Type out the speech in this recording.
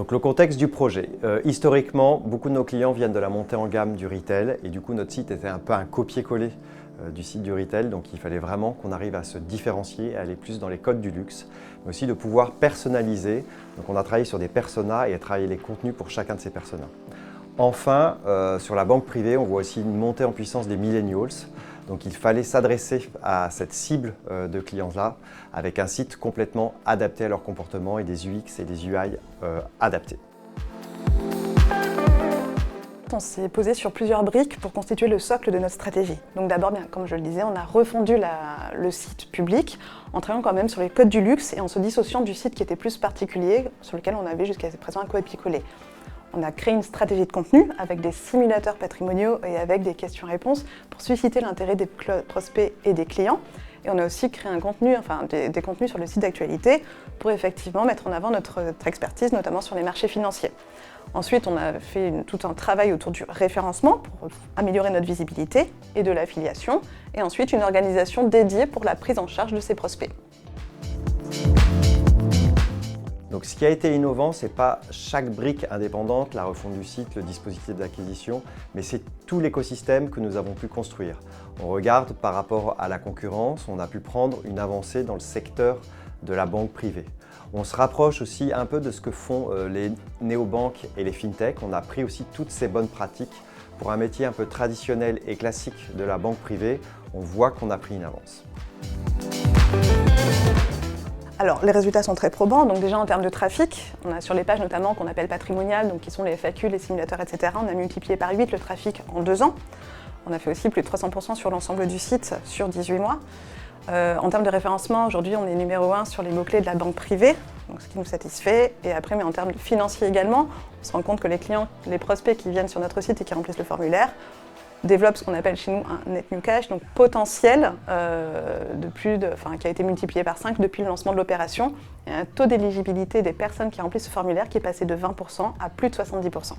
Donc le contexte du projet. Historiquement, beaucoup de nos clients viennent de la montée en gamme du retail et du coup notre site était un peu un copier-coller du site du retail, donc il fallait vraiment qu'on arrive à se différencier, à aller plus dans les codes du luxe, mais aussi de pouvoir personnaliser. Donc on a travaillé sur des personas et à travailler les contenus pour chacun de ces personas. Enfin, sur la banque privée, on voit aussi une montée en puissance des millennials. Donc il fallait s'adresser à cette cible de clients-là avec un site complètement adapté à leur comportement et des UX et des UI adaptés. On s'est posé sur plusieurs briques pour constituer le socle de notre stratégie. Donc d'abord, comme je le disais, on a refondu le site public en travaillant quand même sur les codes du luxe et en se dissociant du site qui était plus particulier, sur lequel on avait jusqu'à présent un copier-coller. On a créé une stratégie de contenu avec des simulateurs patrimoniaux et avec des questions-réponses pour susciter l'intérêt des prospects et des clients. Et on a aussi créé un contenu, des contenus sur le site d'actualité pour effectivement mettre en avant notre expertise, notamment sur les marchés financiers. Ensuite, on a fait tout un travail autour du référencement pour améliorer notre visibilité et de l'affiliation. Et ensuite, une organisation dédiée pour la prise en charge de ces prospects. Donc ce qui a été innovant, ce n'est pas chaque brique indépendante, la refonte du site, le dispositif d'acquisition, mais c'est tout l'écosystème que nous avons pu construire. On regarde par rapport à la concurrence, on a pu prendre une avancée dans le secteur de la banque privée. On se rapproche aussi un peu de ce que font les néobanques et les fintechs. On a pris aussi toutes ces bonnes pratiques pour un métier un peu traditionnel et classique de la banque privée. On voit qu'on a pris une avance. Alors, les résultats sont très probants. Donc déjà en termes de trafic, on a sur les pages notamment qu'on appelle patrimoniales, donc qui sont les FAQ, les simulateurs, etc. On a multiplié par 8 le trafic en 2 ans. On a fait aussi plus de 300% sur l'ensemble du site sur 18 mois. En termes de référencement, aujourd'hui on est numéro 1 sur les mots-clés de la banque privée, donc ce qui nous satisfait. Et après, mais en termes financiers également, on se rend compte que les clients, les prospects qui viennent sur notre site et qui remplissent le formulaire, développe ce qu'on appelle chez nous un net new cash, donc potentiel qui a été multiplié par 5 depuis le lancement de l'opération, et un taux d'éligibilité des personnes qui remplissent ce formulaire qui est passé de 20% à plus de 70%.